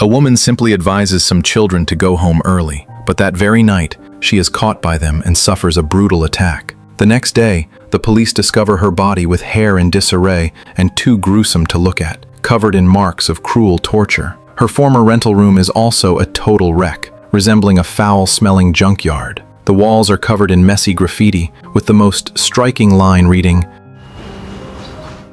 A woman simply advises some children to go home early, but that very night, she is caught by them and suffers a brutal attack. The next day, the police discover her body with hair in disarray and too gruesome to look at, covered in marks of cruel torture. Her former rental room is also a total wreck, resembling a foul-smelling junkyard. The walls are covered in messy graffiti, with the most striking line reading,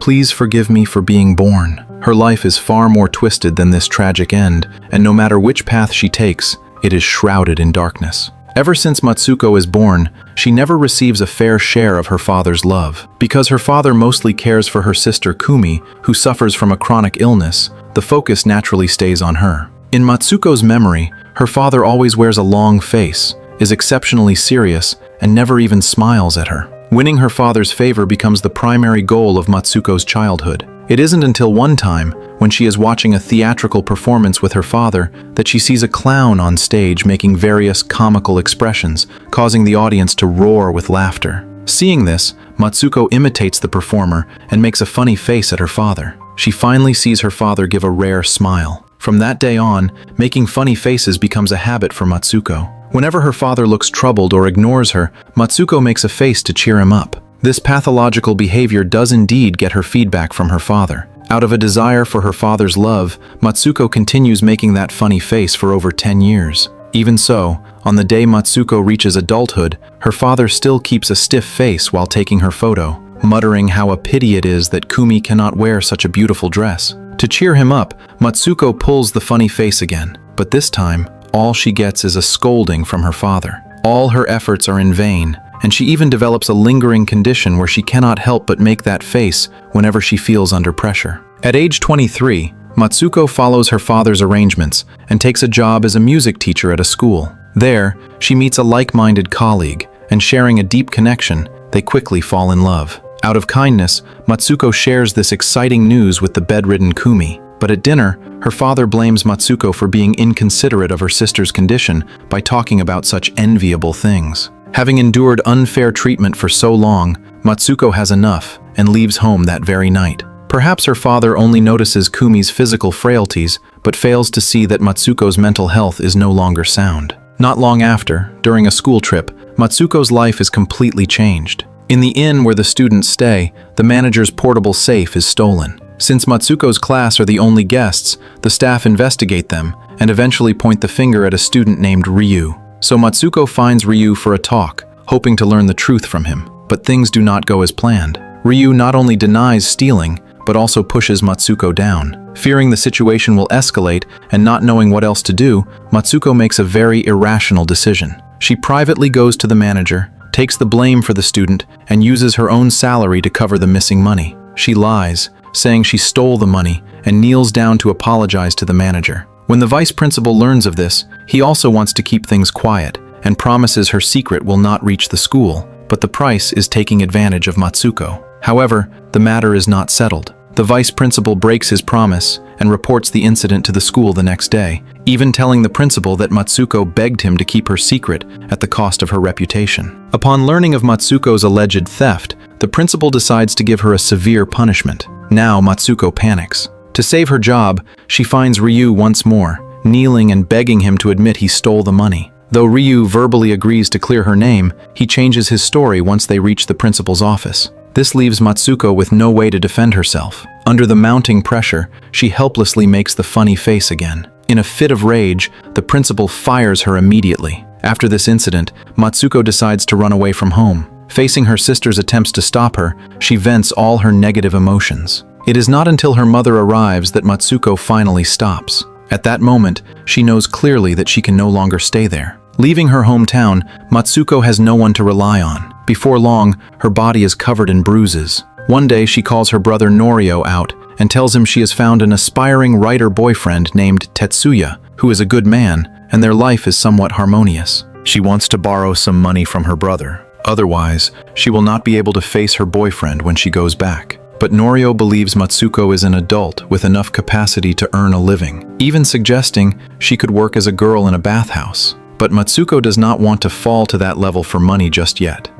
"Please forgive me for being born." Her life is far more twisted than this tragic end, and no matter which path she takes, it is shrouded in darkness. Ever since Matsuko is born, she never receives a fair share of her father's love. Because her father mostly cares for her sister Kumi, who suffers from a chronic illness, the focus naturally stays on her. In Matsuko's memory, her father always wears a long face, is exceptionally serious, and never even smiles at her. Winning her father's favor becomes the primary goal of Matsuko's childhood. It isn't until one time, when she is watching a theatrical performance with her father, that she sees a clown on stage making various comical expressions, causing the audience to roar with laughter. Seeing this, Matsuko imitates the performer and makes a funny face at her father. She finally sees her father give a rare smile. From that day on, making funny faces becomes a habit for Matsuko. Whenever her father looks troubled or ignores her, Matsuko makes a face to cheer him up. This pathological behavior does indeed get her feedback from her father. Out of a desire for her father's love, Matsuko continues making that funny face for over 10 years. Even so, on the day Matsuko reaches adulthood, her father still keeps a stiff face while taking her photo, muttering how a pity it is that Kumi cannot wear such a beautiful dress. To cheer him up, Matsuko pulls the funny face again, but this time, all she gets is a scolding from her father. All her efforts are in vain, and she even develops a lingering condition where she cannot help but make that face whenever she feels under pressure. At age 23, Matsuko follows her father's arrangements and takes a job as a music teacher at a school. There, she meets a like-minded colleague, and sharing a deep connection, they quickly fall in love. Out of kindness, Matsuko shares this exciting news with the bedridden Kumi. But at dinner, her father blames Matsuko for being inconsiderate of her sister's condition by talking about such enviable things. Having endured unfair treatment for so long, Matsuko has enough and leaves home that very night. Perhaps her father only notices Kumi's physical frailties, but fails to see that Matsuko's mental health is no longer sound. Not long after, during a school trip, Matsuko's life is completely changed. In the inn where the students stay, the manager's portable safe is stolen. Since Matsuko's class are the only guests, the staff investigate them and eventually point the finger at a student named Ryu. So Matsuko finds Ryu for a talk, hoping to learn the truth from him. But things do not go as planned. Ryu not only denies stealing, but also pushes Matsuko down. Fearing the situation will escalate and not knowing what else to do, Matsuko makes a very irrational decision. She privately goes to the manager, takes the blame for the student, and uses her own salary to cover the missing money. She lies, saying she stole the money, and kneels down to apologize to the manager. When the vice principal learns of this, he also wants to keep things quiet and promises her secret will not reach the school, but the price is taking advantage of Matsuko. However, the matter is not settled. The vice principal breaks his promise and reports the incident to the school the next day, even telling the principal that Matsuko begged him to keep her secret at the cost of her reputation. Upon learning of Matsuko's alleged theft, the principal decides to give her a severe punishment. Now Matsuko panics. To save her job, she finds Ryu once more, kneeling and begging him to admit he stole the money. Though Ryu verbally agrees to clear her name, he changes his story once they reach the principal's office. This leaves Matsuko with no way to defend herself. Under the mounting pressure, she helplessly makes the funny face again. In a fit of rage, the principal fires her immediately. After this incident, Matsuko decides to run away from home. Facing her sister's attempts to stop her, she vents all her negative emotions. It is not until her mother arrives that Matsuko finally stops. At that moment, she knows clearly that she can no longer stay there. Leaving her hometown, Matsuko has no one to rely on. Before long, her body is covered in bruises. One day, she calls her brother Norio out and tells him she has found an aspiring writer boyfriend named Tetsuya, who is a good man, and their life is somewhat harmonious. She wants to borrow some money from her brother. Otherwise, she will not be able to face her boyfriend when she goes back. But Norio believes Matsuko is an adult with enough capacity to earn a living, even suggesting she could work as a girl in a bathhouse. But Matsuko does not want to fall to that level for money just yet.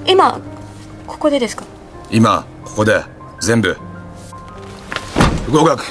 今ここでですか？今ここで全部合格。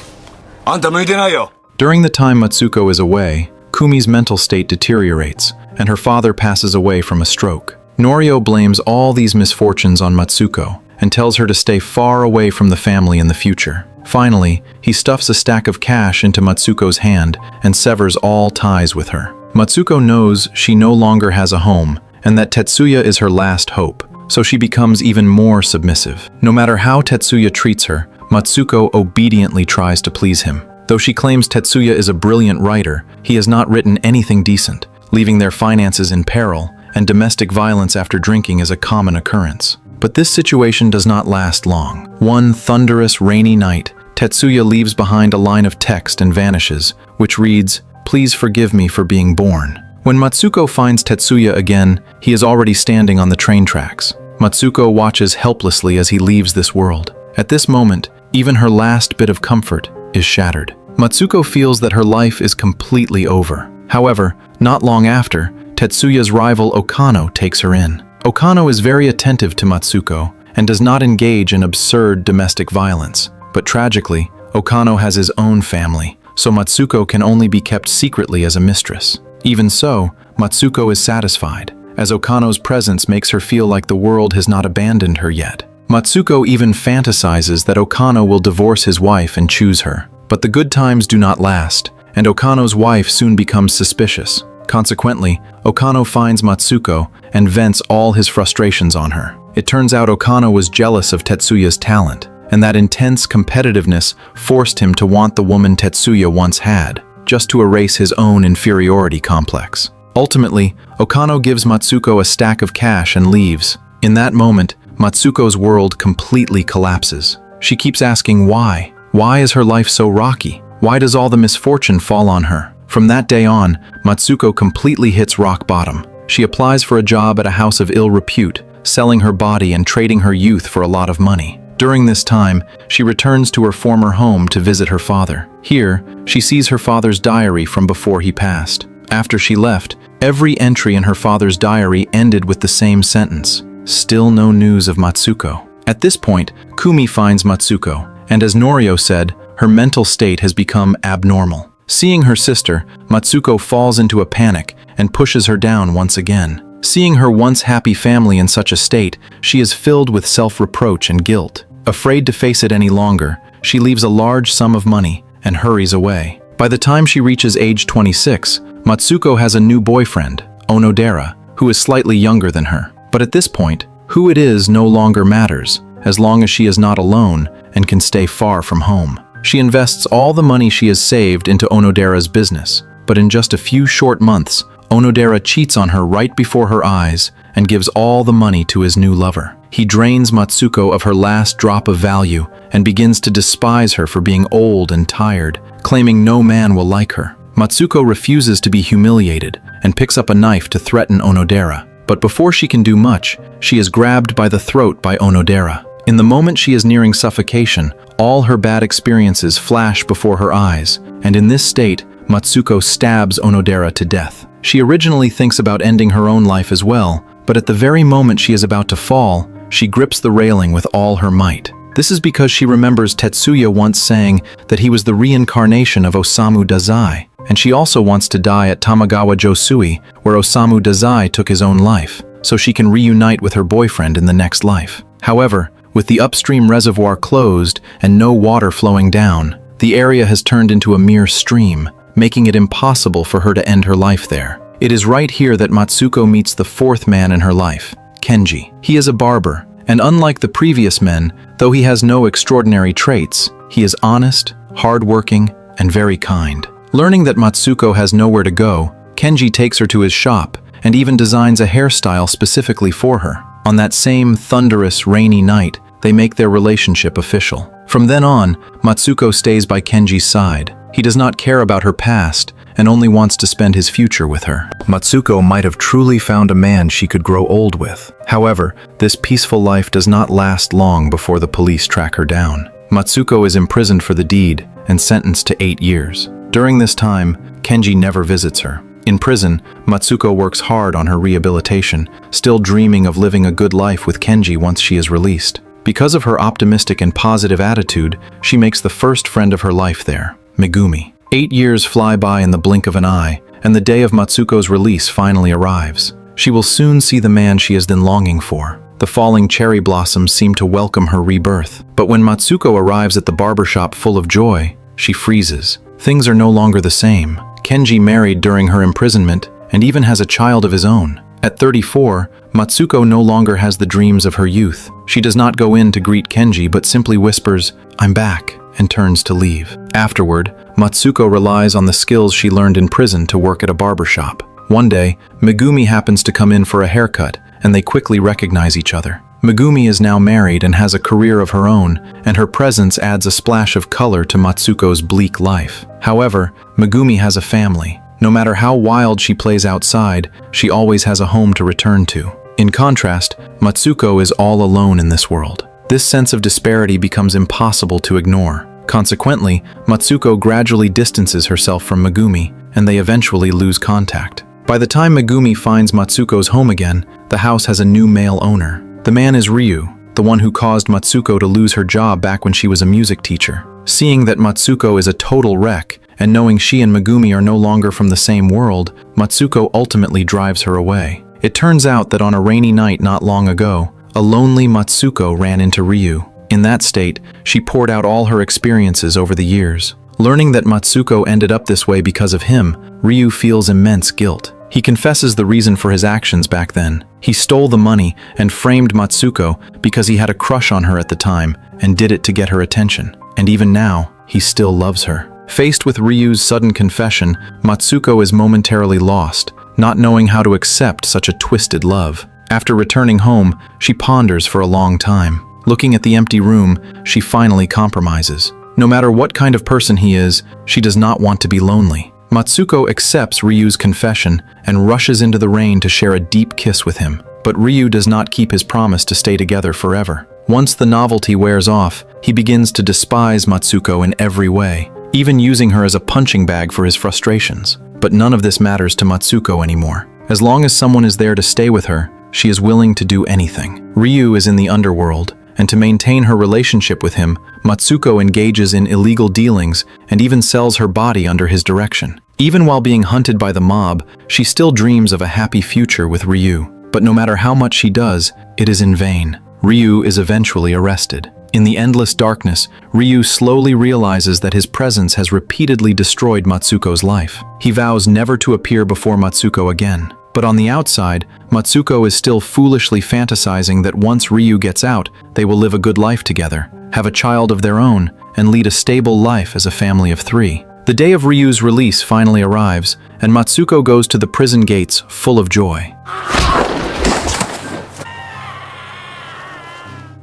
あんた向いてないよ。During the time Matsuko is away, Kumi's mental state deteriorates, and her father passes away from a stroke. Norio blames all these misfortunes on Matsuko and tells her to stay far away from the family in the future. Finally, he stuffs a stack of cash into Matsuko's hand and severs all ties with her. Matsuko knows she no longer has a home and that Tetsuya is her last hope, so she becomes even more submissive. No matter how Tetsuya treats her, Matsuko obediently tries to please him. Though she claims Tetsuya is a brilliant writer, he has not written anything decent, leaving their finances in peril, and domestic violence after drinking is a common occurrence. But this situation does not last long. One thunderous, rainy night, Tetsuya leaves behind a line of text and vanishes, which reads, "Please forgive me for being born." When Matsuko finds Tetsuya again, he is already standing on the train tracks. Matsuko watches helplessly as he leaves this world. At this moment, even her last bit of comfort is shattered. Matsuko feels that her life is completely over. However, not long after, Tetsuya's rival Okano takes her in. Okano is very attentive to Matsuko and does not engage in absurd domestic violence. But tragically, Okano has his own family, so Matsuko can only be kept secretly as a mistress. Even so, Matsuko is satisfied, as Okano's presence makes her feel like the world has not abandoned her yet. Matsuko even fantasizes that Okano will divorce his wife and choose her. But the good times do not last, and Okano's wife soon becomes suspicious. Consequently, Okano finds Matsuko and vents all his frustrations on her. It turns out Okano was jealous of Tetsuya's talent, and that intense competitiveness forced him to want the woman Tetsuya once had, just to erase his own inferiority complex. Ultimately, Okano gives Matsuko a stack of cash and leaves. In that moment, Matsuko's world completely collapses. She keeps asking why. Why is her life so rocky? Why does all the misfortune fall on her? From that day on, Matsuko completely hits rock bottom. She applies for a job at a house of ill repute, selling her body and trading her youth for a lot of money. During this time, she returns to her former home to visit her father. Here, she sees her father's diary from before he passed. After she left, every entry in her father's diary ended with the same sentence: "Still no news of Matsuko." At this point, Kumi finds Matsuko, and as Norio said, her mental state has become abnormal. Seeing her sister, Matsuko falls into a panic and pushes her down once again. Seeing her once happy family in such a state, she is filled with self-reproach and guilt. Afraid to face it any longer, she leaves a large sum of money and hurries away. By the time she reaches age 26, Matsuko has a new boyfriend, Onodera, who is slightly younger than her. But at this point, who it is no longer matters, as long as she is not alone and can stay far from home. She invests all the money she has saved into Onodera's business, but in just a few short months, Onodera cheats on her right before her eyes and gives all the money to his new lover. He drains Matsuko of her last drop of value and begins to despise her for being old and tired, claiming no man will like her. Matsuko refuses to be humiliated and picks up a knife to threaten Onodera. But before she can do much, she is grabbed by the throat by Onodera. In the moment she is nearing suffocation, all her bad experiences flash before her eyes, and in this state, Matsuko stabs Onodera to death. She originally thinks about ending her own life as well, but at the very moment she is about to fall, she grips the railing with all her might. This is because she remembers Tetsuya once saying that he was the reincarnation of Osamu Dazai, and she also wants to die at Tamagawa Josui, where Osamu Dazai took his own life, so she can reunite with her boyfriend in the next life. However, with the upstream reservoir closed and no water flowing down, the area has turned into a mere stream, making it impossible for her to end her life there. It is right here that Matsuko meets the fourth man in her life, Kenji. He is a barber, and unlike the previous men, though he has no extraordinary traits, he is honest, hardworking, and very kind. Learning that Matsuko has nowhere to go, Kenji takes her to his shop and even designs a hairstyle specifically for her. On that same thunderous, rainy night, they make their relationship official. From then on, Matsuko stays by Kenji's side. He does not care about her past and only wants to spend his future with her. Matsuko might have truly found a man she could grow old with. However, this peaceful life does not last long before the police track her down. Matsuko is imprisoned for the deed and sentenced to 8 years. During this time, Kenji never visits her. In prison, Matsuko works hard on her rehabilitation, still dreaming of living a good life with Kenji once she is released. Because of her optimistic and positive attitude, she makes the first friend of her life there, Megumi. 8 years fly by in the blink of an eye, and the day of Matsuko's release finally arrives. She will soon see the man she has been longing for. The falling cherry blossoms seem to welcome her rebirth. But when Matsuko arrives at the barbershop full of joy, she freezes. Things are no longer the same. Kenji married during her imprisonment and even has a child of his own. At 34, Matsuko no longer has the dreams of her youth. She does not go in to greet Kenji but simply whispers, "I'm back," and turns to leave. Afterward, Matsuko relies on the skills she learned in prison to work at a barbershop. One day, Megumi happens to come in for a haircut, and they quickly recognize each other. Megumi is now married and has a career of her own, and her presence adds a splash of color to Matsuko's bleak life. However, Megumi has a family. No matter how wild she plays outside, she always has a home to return to. In contrast, Matsuko is all alone in this world. This sense of disparity becomes impossible to ignore. Consequently, Matsuko gradually distances herself from Megumi, and they eventually lose contact. By the time Megumi finds Matsuko's home again, the house has a new male owner. The man is Ryu, the one who caused Matsuko to lose her job back when she was a music teacher. Seeing that Matsuko is a total wreck, and knowing she and Megumi are no longer from the same world, Matsuko ultimately drives her away. It turns out that on a rainy night not long ago, a lonely Matsuko ran into Ryu. In that state, she poured out all her experiences over the years. Learning that Matsuko ended up this way because of him, Ryu feels immense guilt. He confesses the reason for his actions back then. He stole the money and framed Matsuko because he had a crush on her at the time and did it to get her attention. And even now, he still loves her. Faced with Ryu's sudden confession, Matsuko is momentarily lost, not knowing how to accept such a twisted love. After returning home, she ponders for a long time. Looking at the empty room, she finally compromises. No matter what kind of person he is, she does not want to be lonely. Matsuko accepts Ryu's confession and rushes into the rain to share a deep kiss with him. But Ryu does not keep his promise to stay together forever. Once the novelty wears off, he begins to despise Matsuko in every way, even using her as a punching bag for his frustrations. But none of this matters to Matsuko anymore. As long as someone is there to stay with her, she is willing to do anything. Ryu is in the underworld, and to maintain her relationship with him, Matsuko engages in illegal dealings and even sells her body under his direction. Even while being hunted by the mob, she still dreams of a happy future with Ryu. But no matter how much she does, it is in vain. Ryu is eventually arrested. In the endless darkness, Ryu slowly realizes that his presence has repeatedly destroyed Matsuko's life. He vows never to appear before Matsuko again. But on the outside, Matsuko is still foolishly fantasizing that once Ryu gets out, they will live a good life together, have a child of their own, and lead a stable life as a family of 3. The day of Ryu's release finally arrives, and Matsuko goes to the prison gates full of joy.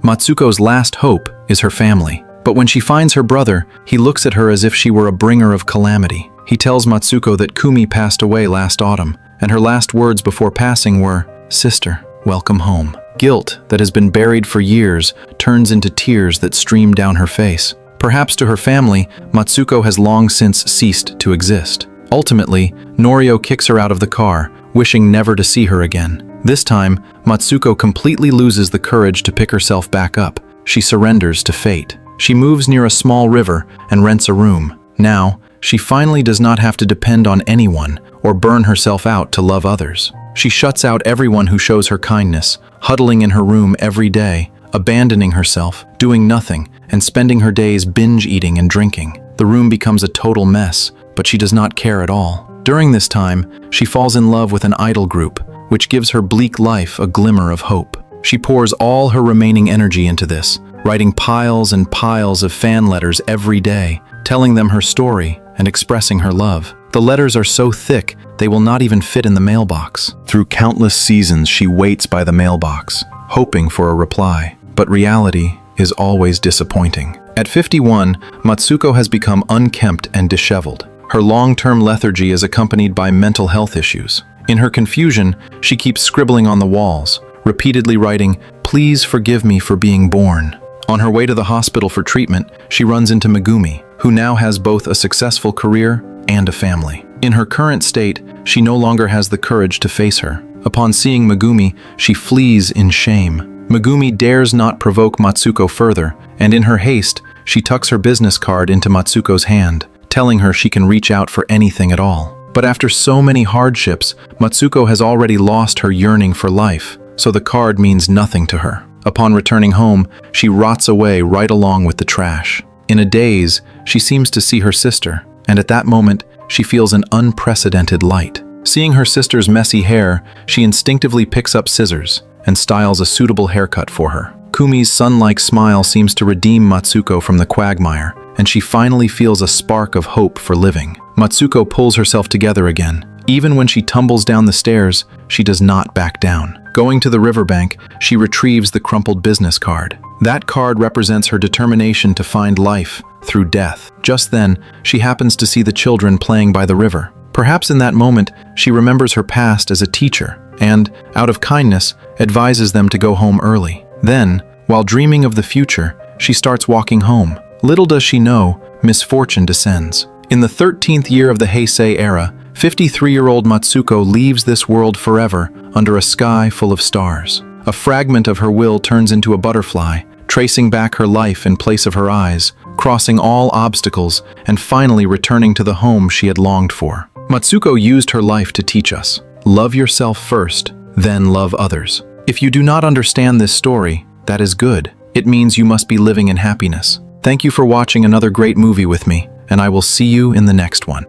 Matsuko's last hope is her family. But when she finds her brother, he looks at her as if she were a bringer of calamity. He tells Matsuko that Kumi passed away last autumn, and her last words before passing were, "Sister, welcome home." Guilt that has been buried for years turns into tears that stream down her face. Perhaps to her family, Matsuko has long since ceased to exist. Ultimately, Norio kicks her out of the car, wishing never to see her again. This time, Matsuko completely loses the courage to pick herself back up. She surrenders to fate. She moves near a small river and rents a room. Now, she finally does not have to depend on anyone or burn herself out to love others. She shuts out everyone who shows her kindness, huddling in her room every day, abandoning herself, doing nothing, and spending her days binge eating and drinking. The room becomes a total mess, but she does not care at all. During this time, she falls in love with an idol group, which gives her bleak life a glimmer of hope. She pours all her remaining energy into this, writing piles and piles of fan letters every day, telling them her story and expressing her love. The letters are so thick, they will not even fit in the mailbox. Through countless seasons, she waits by the mailbox, hoping for a reply. But reality is always disappointing. At 51, Matsuko has become unkempt and disheveled. Her long-term lethargy is accompanied by mental health issues. In her confusion, she keeps scribbling on the walls, repeatedly writing, "Please forgive me for being born." On her way to the hospital for treatment, she runs into Megumi, who now has both a successful career and a family. In her current state, she no longer has the courage to face her. Upon seeing Megumi, she flees in shame. Megumi dares not provoke Matsuko further, and in her haste, she tucks her business card into Matsuko's hand, telling her she can reach out for anything at all. But after so many hardships, Matsuko has already lost her yearning for life, so the card means nothing to her. Upon returning home, she rots away right along with the trash. In a daze, she seems to see her sister, and at that moment, she feels an unprecedented light. Seeing her sister's messy hair, she instinctively picks up scissors and styles a suitable haircut for her. Kumi's sun-like smile seems to redeem Matsuko from the quagmire, and she finally feels a spark of hope for living. Matsuko pulls herself together again. Even when she tumbles down the stairs, she does not back down. Going to the riverbank, she retrieves the crumpled business card. That card represents her determination to find life through death. Just then, she happens to see the children playing by the river. Perhaps in that moment, she remembers her past as a teacher and, out of kindness, advises them to go home early. Then, while dreaming of the future, she starts walking home. Little does she know, misfortune descends. In the 13th year of the Heisei era, 53-year-old Matsuko leaves this world forever under a sky full of stars. A fragment of her will turns into a butterfly, tracing back her life in place of her eyes, crossing all obstacles, and finally returning to the home she had longed for. Matsuko used her life to teach us, love yourself first, then love others. If you do not understand this story, that is good. It means you must be living in happiness. Thank you for watching another great movie with me, and I will see you in the next one.